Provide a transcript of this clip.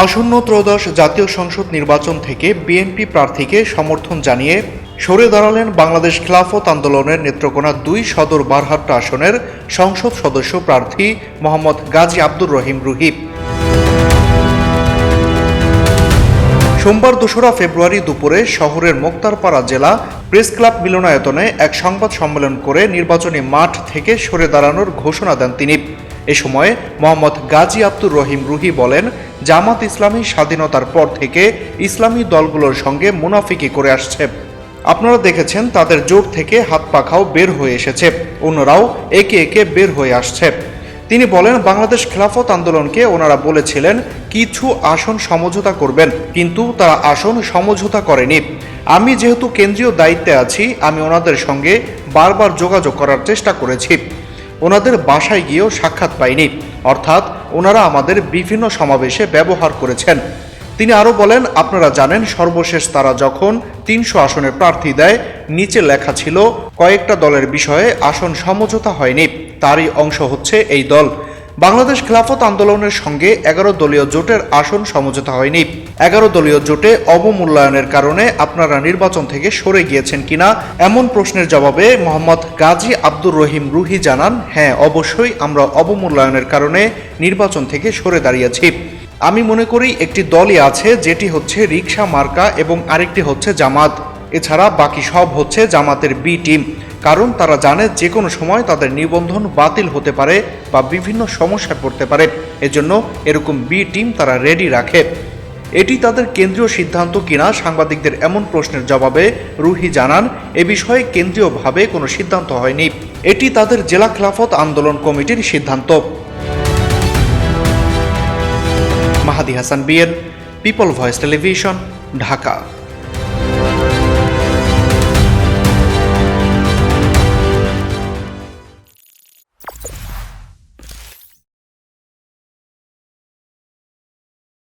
আসন্ন ত্রয়োদশ জাতীয় সংসদ নির্বাচন থেকে বিএনপি প্রার্থীকে সমর্থন জানিয়ে সরে দাঁড়ালেন বাংলাদেশ খিলাফত আন্দোলনের নেত্রকোনা ২ সদর বারহাট্টা আসনের সংসদ সদস্য প্রার্থী মোহাম্মদ গাজী আব্দুর রহিম রুহি। সোমবার ২রা ফেব্রুয়ারি দুপুরে শহরের মোক্তারপাড়া জেলা প্রেস ক্লাব মিলনায়তনে এক সংবাদ সম্মেলন করে নির্বাচনী মাঠ থেকে সরে দাঁড়ানোর ঘোষণা দেন তিনি। এ সময় মোহাম্মদ গাজী আব্দুর রহিম রুহি বলেন, জামাত ইসলামী স্বাধীনতার পর থেকে ইসলামী দলগুলোর সঙ্গে মুনাফিকি করে আসছে। আপনারা দেখেছেন তাদের জোট থেকে হাত পাখাও বের হয়ে এসেছে, অন্যরাও একে একে বের হয়ে আসছে। তিনি বলেন, বাংলাদেশ খিলাফত আন্দোলনকে ওনারা বলেছিলেন কিছু আসন সমঝোতা করবেন, কিন্তু তারা আসন সমঝোতা করেনি। আমি যেহেতু কেন্দ্রীয় দায়িত্বে আছি, আমি ওনাদের সঙ্গে বারবার যোগাযোগ করার চেষ্টা করেছি, ওনাদের বাসায় গিয়েও সাক্ষাৎ পাইনি, অর্থাৎ ওনারা আমাদের বিভিন্ন সমাবেশে ব্যবহার করেছেন। তিনি আরও বলেন, আপনারা জানেন সর্বশেষ তারা যখন ৩০০ আসনের প্রার্থী দেয়, নিচে লেখা ছিল কয়েকটা দলের বিষয়ে আসন সমঝোতা হয়নি, তারই অংশ হচ্ছে এই দল। বাংলাদেশ খিলাফত আন্দোলনের সঙ্গে ১১ দলীয় জোটের আসন সমঝোতা হয়নি। ১১ দলীয় জোটে অবমূল্যায়নের কারণে আপনারা নির্বাচন থেকে সরে গিয়েছেন কিনা এমন প্রশ্নের জবাবে মোহাম্মদ গাজী আব্দুর রহিম রুহি জানান, হ্যাঁ, অবশ্যই আমরা অবমূল্যায়নের কারণে নির্বাচন থেকে সরে দাঁড়িয়েছি। আমি মনে করি একটি দলই আছে, যেটি হচ্ছে রিকশা মার্কা এবং আরেকটি হচ্ছে জামাত। এছাড়া বাকি সব হচ্ছে জামাতের বি টিম, কারণ তারা জানে যে কোনো সময় তাদের নিবন্ধন বাতিল হতে পারে বা বিভিন্ন সমস্যায় পড়তে পারে, এজন্য এরকম বি টিম তারা রেডি রাখে। এটি তাদের কেন্দ্রীয় সিদ্ধান্ত কিনা সাংবাদিকদের এমন প্রশ্নের জবাবে রুহি জানান, এ বিষয়ে কেন্দ্রীয়ভাবে কোনো সিদ্ধান্ত হয়নি, এটি তাদের জেলা খিলাফত আন্দোলন কমিটির সিদ্ধান্ত। মাহাদি হাসান বিয়ের, পিপল ভয়েস টেলিভিশন, ঢাকা।